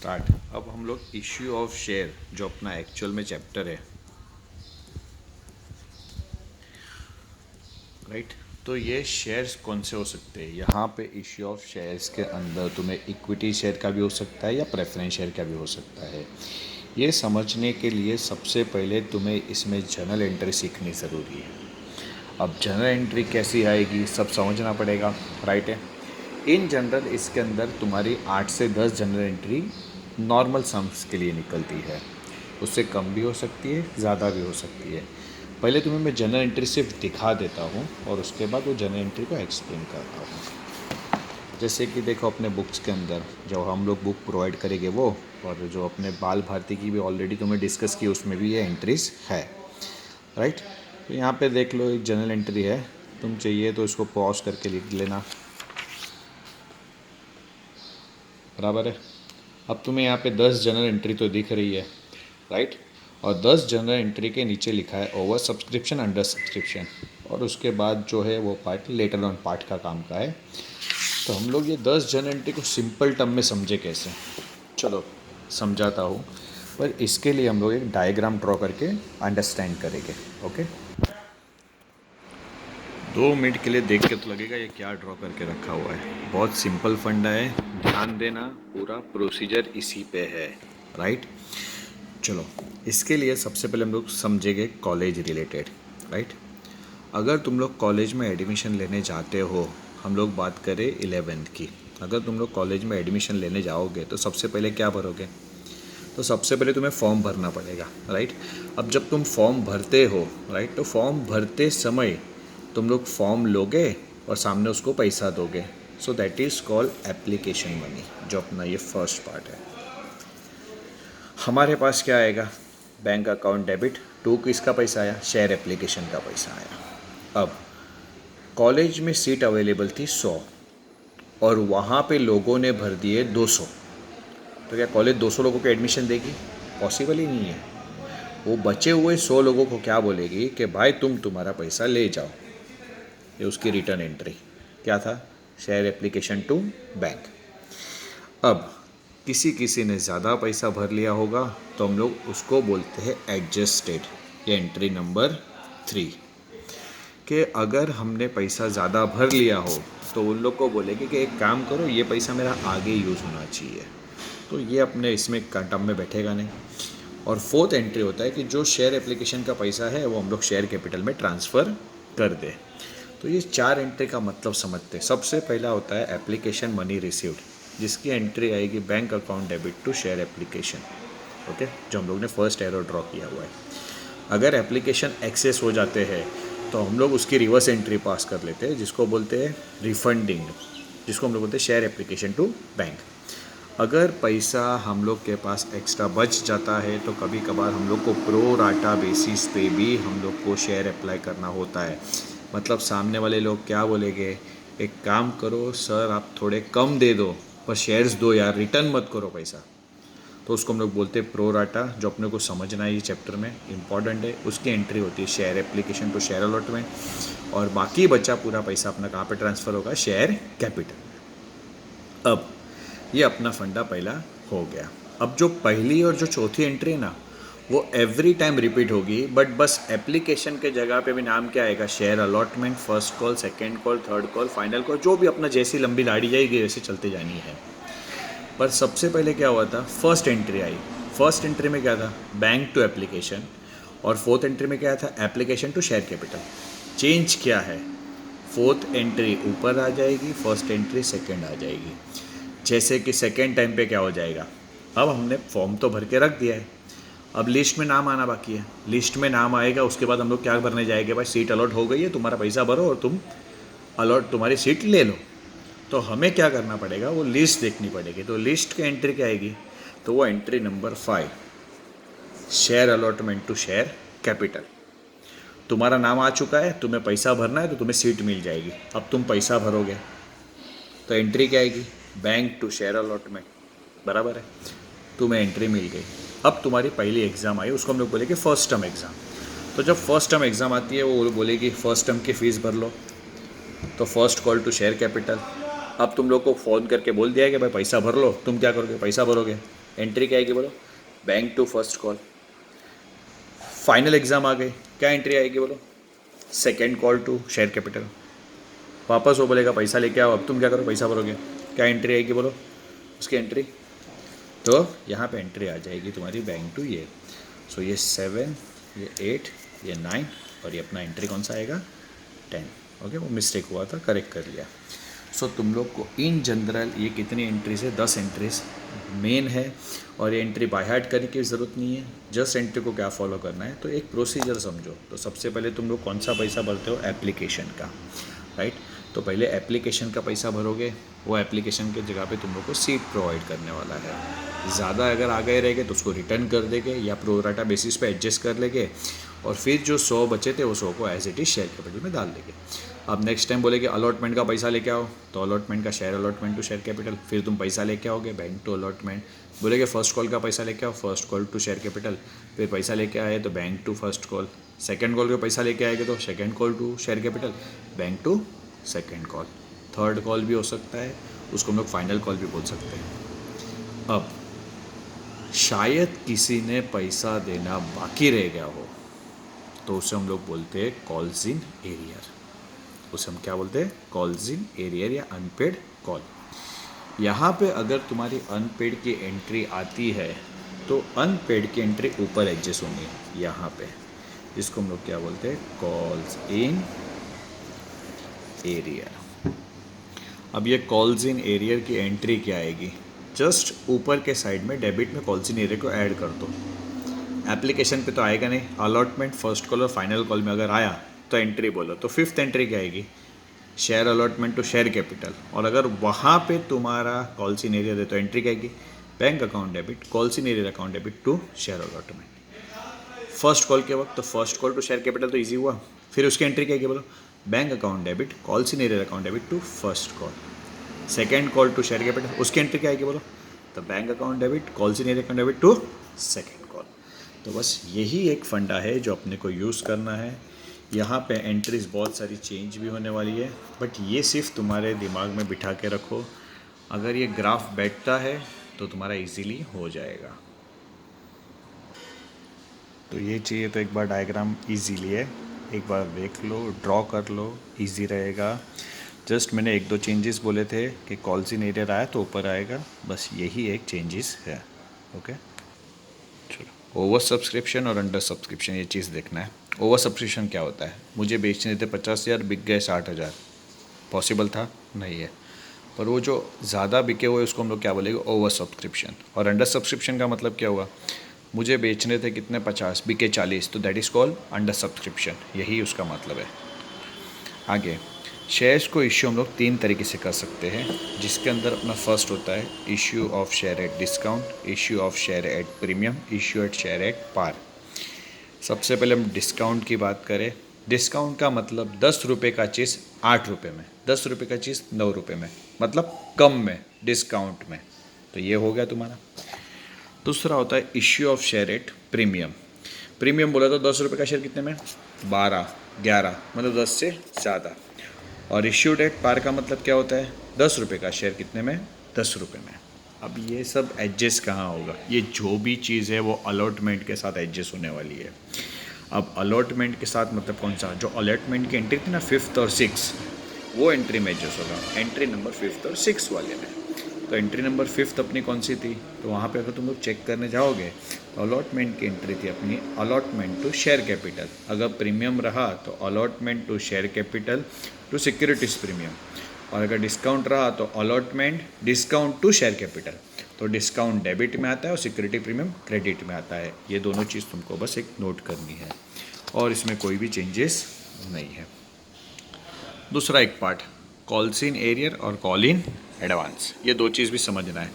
Start. अब हम लोग इश्यू ऑफ शेयर जो अपना एक्चुअल में चैप्टर है, राइट। तो ये शेयर्स कौन से हो सकते हैं, यहाँ पे इश्यू ऑफ शेयर्स के अंदर तुम्हें इक्विटी शेयर का भी हो सकता है या प्रेफरेंस शेयर का भी हो सकता है। ये समझने के लिए सबसे पहले तुम्हें इसमें जर्नल एंट्री सीखनी ज़रूरी है। अब जर्नल एंट्री कैसी आएगी सब समझना पड़ेगा, राइट है। इन जनरल इसके अंदर तुम्हारी 8 से 10 जनरल एंट्री नॉर्मल सम्स के लिए निकलती है, उससे कम भी हो सकती है, ज़्यादा भी हो सकती है। पहले तुम्हें मैं जनरल एंट्री सिर्फ दिखा देता हूँ और उसके बाद वो जनरल एंट्री को एक्सप्लेन करता हूँ। जैसे कि देखो अपने बुक्स के अंदर जो हम लोग बुक प्रोवाइड करेंगे वो, और जो अपने बाल भारती की भी ऑलरेडी तुम्हें डिस्कस की उसमें भी ये एंट्रीज है, राइट। तो यहाँ पे देख लो एक जनरल एंट्री है, तुम चाहिए तो इसको पॉज करके लिख लेना, बराबर है। अब तुम्हें यहाँ पे 10 जनरल एंट्री तो दिख रही है, राइट। और 10 जनरल एंट्री के नीचे लिखा है ओवर सब्सक्रिप्शन, अंडर सब्सक्रिप्शन, और उसके बाद जो है वो पार्ट लेटर ऑन पार्ट का काम का है। तो हम लोग ये 10 जनरल एंट्री को सिंपल टर्म में समझे कैसे, चलो समझाता हूँ। पर इसके लिए हम लोग एक डायग्राम ड्रॉ करके अंडरस्टैंड करेंगे, ओके। 2 मिनट के लिए देख के तो लगेगा ये क्या ड्रॉ करके रखा हुआ है, बहुत सिंपल फंडा है, ध्यान देना, पूरा प्रोसीजर इसी पे है, राइट। चलो इसके लिए सबसे पहले हम लोग समझेंगे कॉलेज रिलेटेड, राइट। अगर तुम लोग कॉलेज में एडमिशन लेने जाते हो, हम लोग बात करें 11th की, अगर तुम लोग कॉलेज में एडमिशन लेने जाओगे तो सबसे पहले क्या भरोगे, तो सबसे पहले तुम्हें फॉर्म भरना पड़ेगा, राइट। अब जब तुम फॉर्म भरते हो, राइट, तो फॉर्म भरते समय तुम लोग फॉर्म लोगे और सामने उसको पैसा दोगे, so that is called application money, जो अपना ये फर्स्ट पार्ट है। हमारे पास क्या आएगा, बैंक अकाउंट डेबिट टू, किसका पैसा आया, शेयर एप्लीकेशन का पैसा आया। अब कॉलेज में सीट अवेलेबल थी 100 और वहाँ पे लोगों ने भर दिए 200, तो क्या कॉलेज 200 लोगों को एडमिशन देगी, पॉसिबल ही नहीं है। वो बचे हुए 100 लोगों को क्या बोलेगी कि भाई तुम तुम्हारा पैसा ले जाओ, ये उसकी रिटर्न एंट्री क्या था, शेयर एप्लीकेशन टू बैंक। अब किसी किसी ने ज़्यादा पैसा भर लिया होगा तो हम लोग उसको बोलते हैं एडजस्टेड, ये एंट्री नंबर 3, कि अगर हमने पैसा ज़्यादा भर लिया हो तो उन लोग को बोलेंगे कि एक काम करो, ये पैसा मेरा आगे यूज़ होना चाहिए, तो ये अपने इसमें टर्म में बैठेगा नहीं। और फोर्थ एंट्री होता है कि जो शेयर एप्लीकेशन का पैसा है वो हम लोग शेयर कैपिटल में ट्रांसफ़र कर दें। तो ये 4 एंट्री का मतलब समझते हैं। सबसे पहला होता है एप्लीकेशन मनी रिसीव्ड, जिसकी एंट्री आएगी bank account debit to share application, okay, जो हम लोग ने फर्स्ट एरो ड्रॉ किया हुआ है। अगर एप्लीकेशन एक्सेस हो जाते हैं तो हम लोग उसकी रिवर्स एंट्री पास कर लेते हैं, जिसको बोलते हैं रिफंडिंग, जिसको हम लोग बोलते हैं शेयर एप्लीकेशन टू बैंक। अगर पैसा हम लोग के पास एक्स्ट्रा बच जाता है तो कभी कभार हम लोग को प्रो राटा बेसिस पे भी हम लोग को शेयर अप्लाई करना होता है। मतलब सामने वाले लोग क्या बोलेंगे, एक काम करो सर आप थोड़े कम दे दो पर शेयर्स दो यार, रिटर्न मत करो पैसा, तो उसको हम लोग बोलते हैं प्रो राटा, जो अपने को समझना है ये चैप्टर में इंपॉर्टेंट है। उसकी एंट्री होती है share application to share allotment, और बाकी बचा पूरा पैसा अपना कहाँ पे ट्रांसफ़र होगा, शेयर कैपिटल। अब ये अपना फंडा पहला हो गया। अब जो पहली और जो चौथी एंट्री है ना, वो एवरी टाइम रिपीट होगी, बट बस एप्लीकेशन के जगह पे भी नाम क्या आएगा, share allotment, first call, second call, third call, final call, जो भी अपना जैसी लंबी लाड़ी जाएगी वैसे चलते जानी है। पर सबसे पहले क्या हुआ था, फर्स्ट एंट्री आई। फर्स्ट एंट्री में क्या था, बैंक टू एप्लीकेशन, और फोर्थ एंट्री में क्या था, application to share capital. Change क्या है, फोर्थ एंट्री ऊपर आ जाएगी, फर्स्ट एंट्री सेकेंड आ जाएगी। जैसे कि सेकेंड टाइम पे क्या हो जाएगा, अब हमने फॉर्म तो भर के रख दिया है, अब लिस्ट में नाम आना बाकी है, लिस्ट में नाम आएगा, उसके बाद हम लोग क्या भरने जाएंगे, भाई सीट अलॉट हो गई है, तुम्हारा पैसा भरो और तुम अलॉट तुम्हारी सीट ले लो। तो हमें क्या करना पड़ेगा, वो लिस्ट देखनी पड़ेगी। तो लिस्ट की एंट्री क्या आएगी, तो वो entry number 5, share allotment to share capital. तुम्हारा नाम आ चुका है, तुम्हें पैसा भरना है तो तुम्हें सीट मिल जाएगी, अब तुम पैसा भरोगे, तो एंट्री क्या आएगी, बैंक टू शेयर अलॉटमेंट, बराबर है, तुम्हें एंट्री मिल गई। अब तुम्हारी पहली एग्ज़ाम आई, उसको हम लोग बोलेंगे फर्स्ट टर्म एग्ज़ाम। तो जब फर्स्ट टर्म एग्ज़ाम आती है वो बोलेगी फर्स्ट टर्म की फ़ीस भर लो, तो first call to share capital, अब तुम लोग को फ़ोन करके बोल दिया है कि भाई पैसा भर लो, तुम क्या करोगे? पैसा भरोगे। एंट्री क्या आएगी बोलो? Bank to first call. Final exam आ गई, क्या एंट्री आएगी बोलो? Second call to share capital. वापस वो बोलेगा पैसा लेके आओ, अब तुम क्या करो? पैसा भरोगे। क्या एंट्री आएगी बोलो? उसकी एंट्री। तो यहाँ पे एंट्री आ जाएगी तुम्हारी बैंक टू ये। सो ये 7, ये 8, ये 9 और ये अपना एंट्री कौन सा आएगा? 10। ओके, वो मिस्टेक हुआ था, करेक्ट कर लिया। सो तुम लोग को इन जनरल ये कितनी एंट्रीज है? 10 एंट्रीज मेन है। और ये एंट्री बाय हार्ट करने की ज़रूरत नहीं है, जस्ट एंट्री को क्या फॉलो करना है। तो एक प्रोसीजर समझो। तो सबसे पहले तुम लोग कौन सा पैसा भरते हो? एप्लीकेशन का, राइट। तो पहले एप्लीकेशन का पैसा भरोगे। वो एप्लीकेशन के जगह पे तुम लोग को सीट प्रोवाइड करने वाला है। ज़्यादा अगर आ गए रहेंगे तो उसको रिटर्न कर देंगे या प्रोराटा बेसिस पे एडजस्ट कर लेंगे। और फिर जो 100 बचे थे वो 100 को as it is share capital में डाल देंगे। अब नेक्स्ट टाइम बोलेगे अलॉटमेंट का पैसा लेके आओ, तो अलॉटमेंट का share allotment to share capital. फिर तुम पैसा लेके आओगे बैंक टू अलॉटमेंट। बोलेगे फर्स्ट कॉल का पैसा लेके आओ, first call to share capital. फिर पैसा लेके आए तो bank to first call. Second call का पैसा लेके आएंगे तो second call to share capital, bank to second call. Third call भी हो सकता है, उसको हम लोग फाइनल कॉल भी बोल सकते हैं। अब शायद किसी ने पैसा देना बाकी रह गया हो तो उसे हम लोग बोलते हैं कॉल्स इन एरियर। उसे हम क्या बोलते हैं? कॉल्स इन एरियर या अनपेड कॉल। यहाँ पे अगर तुम्हारी अनपेड की एंट्री आती है तो अनपेड की एंट्री ऊपर एडजस्ट होंगी यहाँ पे, जिसको हम लोग क्या बोलते हैं? Calls in arrear. अब ये कॉल्स इन एरियर की एंट्री क्या आएगी? जस्ट ऊपर के साइड में डेबिट में कॉल्स इन एरियर को ऐड कर दो। एप्लीकेशन पे तो आएगा नहीं, अलॉटमेंट फर्स्ट कॉल और फाइनल कॉल में अगर आया तो एंट्री बोलो। तो फिफ्थ एंट्री क्या आएगी? Share allotment to share capital. और अगर वहाँ पे तुम्हारा कॉल्स इन एरियर है तो एंट्री क्या आएगी? Bank account debit, calls in arrear account debit to share allotment. First call के वक्त तो first call to share capital तो ईजी हुआ। फिर उसकी एंट्री क्या आएगी बोलो? Bank account debit, calls in arrear account debit to first call. Second call to share capital, उसकी एंट्री क्या आएगी बोलो? तो bank account debit, calls in arrear account debit to second call. तो बस यही एक फंडा है जो अपने को यूज़ करना है। यहाँ पे एंट्रीज बहुत सारी चेंज भी होने वाली है, बट ये सिर्फ तुम्हारे दिमाग में बिठा के रखो। अगर ये ग्राफ बैठता है तो तुम्हारा इजीली हो जाएगा। तो ये चाहिए तो एक बार डायग्राम इजीली है, एक बार देख लो, ड्रॉ कर लो, इजी रहेगा। जस्ट मैंने एक दो चेंजेस बोले थे कि कॉल्स इन एरियर आया तो ऊपर आएगा, बस यही एक चेंजेस है। ओके, चलो। ओवर सब्सक्रिप्शन और अंडर सब्सक्रिप्शन ये चीज़ देखना है। ओवर सब्सक्रिप्शन क्या होता है? मुझे बेचने थे 50,000, बिक गए 60,000। पॉसिबल था? नहीं है। पर वो जो ज़्यादा बिके हुए उसको हम लोग क्या बोलेंगे? Over subscription. और अंडर सब्सक्रिप्शन का मतलब क्या हुआ? मुझे बेचने थे कितने? 50, बिके 40, तो that is called under subscription. यही उसका मतलब है। आगे शेयर्स को इश्यू हम लोग 3 तरीके से कर सकते हैं, जिसके अंदर अपना फर्स्ट होता है issue of share at discount, issue of share at premium, issue at share at par. सबसे पहले हम डिस्काउंट की बात करें। डिस्काउंट का मतलब 10 रुपये का चीज़ 8 रुपये में, 10 रुपये का चीज़ 9 रुपये में, मतलब कम में, डिस्काउंट में। तो ये हो गया तुम्हारा। दूसरा होता है issue of share at premium. Premium बोला तो 10 रुपये का शेयर कितने में? 12, 11, मतलब 10 से ज़्यादा। और इश्यूड एट पार का मतलब क्या होता है? 10 रुपये का शेयर कितने में? 10 रुपये में। अब ये सब एडजस्ट कहाँ होगा? ये जो भी चीज़ है वो अलॉटमेंट के साथ एडजस्ट होने वाली है। अब अलॉटमेंट के साथ मतलब कौन सा? जो अलॉटमेंट की एंट्री थी ना 5th और 6th, वो एंट्री में एडजस्ट होगा, एंट्री नंबर 5th और 6th वाले में। तो एंट्री नंबर 5th अपनी कौन सी थी? तो वहाँ पे अगर तुम लोग चेक करने जाओगे तो अलॉटमेंट की एंट्री थी अपनी अलॉटमेंट टू शेयर कैपिटल। अगर प्रीमियम रहा तो allotment to share capital to securities premium, और अगर डिस्काउंट रहा तो allotment discount to share capital. तो डिस्काउंट डेबिट में आता है और सिक्योरिटी प्रीमियम क्रेडिट में आता है। ये दोनों चीज़ तुमको बस एक नोट करनी है और इसमें कोई भी चेंजेस नहीं है। दूसरा एक पार्ट कॉल्स इन एरियर और कॉल इन एडवांस, ये दो चीज़ भी समझना है।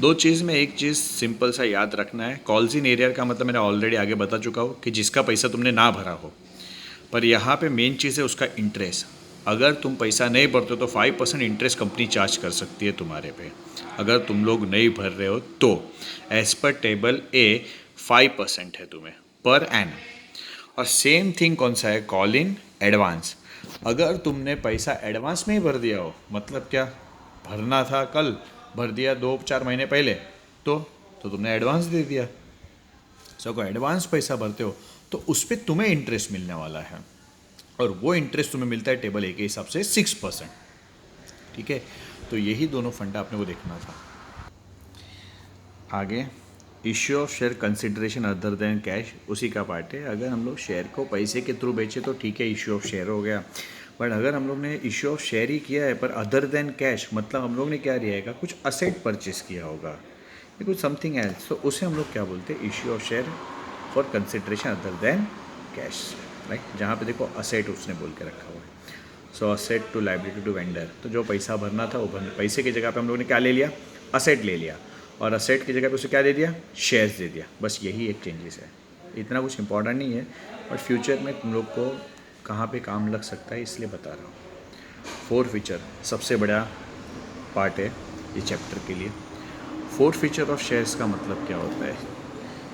दो चीज़ में एक चीज़ सिंपल सा याद रखना है। कॉल्स इन एरियर का मतलब मैंने ऑलरेडी आगे बता चुका हूँ कि जिसका पैसा तुमने ना भरा हो। पर यहाँ पे मेन चीज़ है उसका इंटरेस्ट। अगर तुम पैसा नहीं भरते हो तो 5% इंटरेस्ट कंपनी चार्ज कर सकती है तुम्हारे पे। अगर तुम लोग नहीं भर रहे हो तो एज पर टेबल ए 5% है तुम्हें पर एनम। और सेम थिंग कौन सा है? Call in advance. अगर तुमने पैसा एडवांस में ही भर दिया हो, मतलब क्या? भरना था कल, भर दिया 2-4 महीने पहले, तो तुमने एडवांस दे दिया। सो अगर एडवांस पैसा भरते हो तो उस पर तुम्हें इंटरेस्ट मिलने वाला है, और वो इंटरेस्ट तुम्हें मिलता है टेबल ए के हिसाब से 6%। ठीक है, तो यही दोनों फंडा अपने को देखना था। आगे issue of share consideration other than cash, उसी का पार्ट है। अगर हम लोग शेयर को पैसे के थ्रू बेचे तो ठीक है, इश्यू ऑफ शेयर हो गया। बट अगर हम लोग ने इश्यू ऑफ शेयर ही किया है पर अदर देन कैश, मतलब हम लोग ने क्या लिया है, कुछ असेट परचेस किया होगा या कुछ समथिंग एल्स, तो उसे हम लोग क्या बोलते हैं, issue of share for consideration other than cash, right. जहाँ पे देखो असेट उसने बोल के रखा हुआ है। So asset to liability to vendor, तो जो पैसा भरना था वो पैसे की जगह पे हम लोग ने क्या ले लिया, असेट ले लिया, और असेट की जगह पे उसे क्या दे दिया, शेयर्स दे दिया। बस यही एक चेंजेस है, इतना कुछ इंपॉर्टेंट नहीं है, बट फ्यूचर में तुम लोग को कहाँ पे काम लग सकता है इसलिए बता रहा हूँ। फोर फीचर सबसे बड़ा पार्ट है ये चैप्टर के लिए। फोर फीचर ऑफ शेयर्स का मतलब क्या होता है,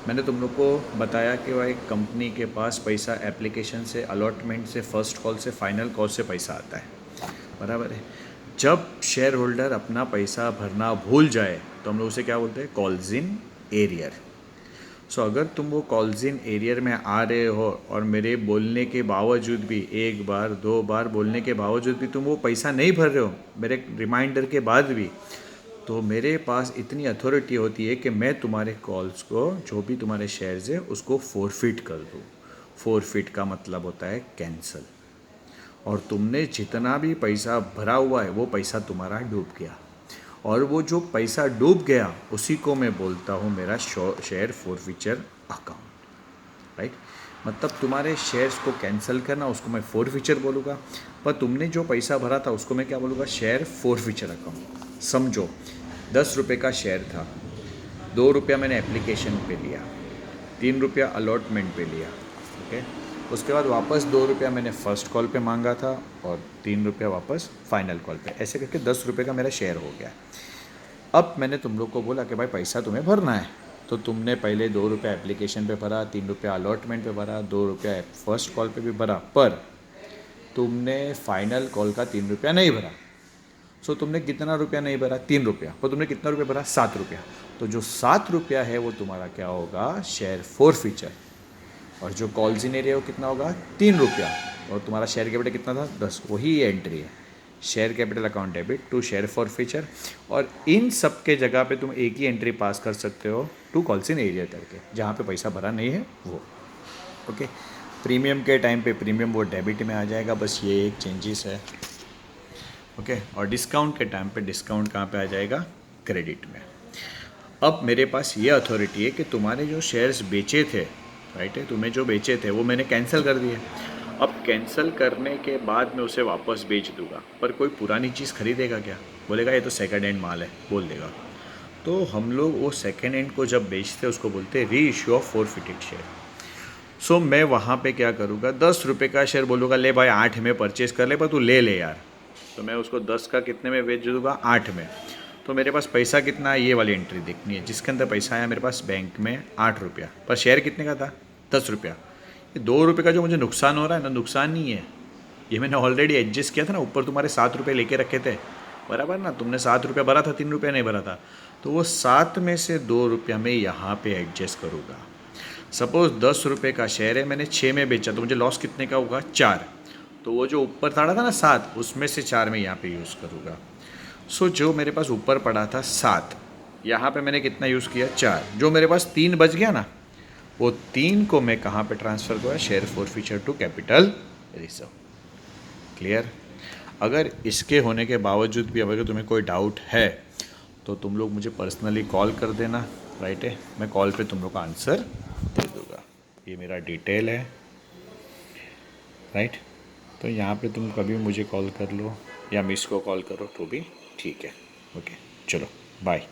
मैंने तुम लोग को बताया कि वह एक कंपनी के पास पैसा एप्लीकेशन से, अलॉटमेंट से, फर्स्ट कॉल से, फाइनल कॉल से पैसा आता है, बराबर है। जब शेयर होल्डर अपना पैसा भरना भूल जाए तो हम लोग उसे क्या बोलते हैं, कॉल्स इन एरियर। सो अगर तुम वो कॉल्स इन एरियर में आ रहे हो और मेरे बोलने के बावजूद भी, एक बार 2 बार बोलने के बावजूद भी तुम वो पैसा नहीं भर रहे हो मेरे रिमाइंडर के बाद भी, तो मेरे पास इतनी अथॉरिटी होती है कि मैं तुम्हारे कॉल्स को, जो भी तुम्हारे शेयर्स है उसको फोरफिट कर दूँ। फोरफिट का मतलब होता है कैंसल, और तुमने जितना भी पैसा भरा हुआ है वो पैसा तुम्हारा डूब गया, और वो जो पैसा डूब गया उसी को मैं बोलता हूँ मेरा शेयर फोरफिचर अकाउंट, राइट। मतलब तुम्हारे शेयर्स को कैंसिल करना, उसको मैं फोरफिचर बोलूँगा, पर तुमने जो पैसा भरा था उसको मैं क्या बोलूँगा, शेयर फोरफिचर अकाउंट। समझो 10 रुपये का शेयर था, 2 रुपया मैंने एप्लीकेशन पे लिया, 3 रुपया अलॉटमेंट पे लिया, ओके। उसके बाद वापस 2 रुपया मैंने फ़र्स्ट कॉल पे मांगा था और 3 रुपया वापस फाइनल कॉल पे, ऐसे करके 10 रुपये का मेरा शेयर हो गया। अब मैंने तुम लोग को बोला कि भाई पैसा तुम्हें भरना है, तो तुमने पहले 2 रुपया एप्लीकेशन पे भरा, 3 रुपया अलॉटमेंट पे भरा, 2 रुपया फर्स्ट कॉल पे भी भरा, पर तुमने फाइनल कॉल का 3 रुपया नहीं भरा। सो तुमने कितना रुपया नहीं भरा, 3 रुपया, पर तुमने कितना रुपया भरा, 7 रुपया। तो जो 7 रुपया है वो तुम्हारा क्या होगा, शेयर फोरफिचर। और जो कॉल्स इन एरिया वो कितना होगा, 3 रुपया, और तुम्हारा शेयर कैपिटल कितना था, 10। वही एंट्री है, share capital account debit to share forfeiture. और इन सब के जगह पे तुम एक ही एंट्री पास कर सकते हो, टू कॉल्स इन एरिया करके, जहाँ पे पैसा भरा नहीं है वो, ओके। प्रीमियम के टाइम पे प्रीमियम वो डेबिट में आ जाएगा, बस ये एक चेंजेस है, ओके। और डिस्काउंट के टाइम पे डिस्काउंट कहाँ पे आ जाएगा, क्रेडिट में। अब मेरे पास ये अथॉरिटी है कि तुम्हारे जो शेयर्स बेचे थे, राइट है, तुम्हें जो बेचे थे वो मैंने कैंसिल कर दिए। अब कैंसिल करने के बाद मैं उसे वापस बेच दूंगा, पर कोई पुरानी चीज़ खरीदेगा क्या, बोलेगा ये तो सेकंड हैंड माल है, बोल देगा। तो हम लोग वो सेकंड हैंड को जब बेचते हैं उसको बोलते हैं री इश्यू ऑफ फोरफिटेड शेयर। सो मैं वहाँ पे क्या करूँगा, 10 रुपये का शेयर बोलूँगा ले भाई 8 में परचेज़ कर ले, पर तू ले यार। तो मैं उसको 10 का कितने में बेच दूँगा, 8 में। तो मेरे पास पैसा कितना है, ये वाली एंट्री देखनी है, जिसके अंदर पैसा आया मेरे पास बैंक में 8 रुपया, पर शेयर कितने का था, 10 रुपया। ये 2 रुपये का जो मुझे नुकसान हो रहा है ना, नुकसान नहीं है, ये मैंने ऑलरेडी एडजस्ट किया था ना, ऊपर तुम्हारे 7 रुपये लेके रखे थे, बराबर ना। तुमने 7 रुपया भरा था, 3 रुपया नहीं भरा था, तो वो 7 में से 2 रुपया मैं यहाँ पे एडजस्ट करूँगा। सपोज़ 10 रुपये का शेयर है, मैंने 6 में बेचा, तो मुझे लॉस कितने का होगा, 4। तो वो जो ऊपर पड़ा था ना 7, उसमें से 4 मैं यहाँ पे यूज़ करूँगा। सो जो मेरे पास ऊपर पड़ा था 7, यहाँ पे मैंने कितना यूज़ किया, 4। जो मेरे पास 3 बच गया ना, वो 3 को मैं कहाँ पे ट्रांसफ़र करूँगा, share forfeiture to capital reserve. Clear. अगर इसके होने के बावजूद भी अगर तुम्हें कोई डाउट है तो तुम लोग मुझे पर्सनली कॉल कर देना, राइट है, मैं कॉल पे तुम लोग का आंसर दे दूँगा। ये मेरा डिटेल है, राइट। तो यहाँ पे तुम कभी मुझे कॉल कर लो या मिस को कॉल करो तो भी ठीक है, ओके। चलो बाय।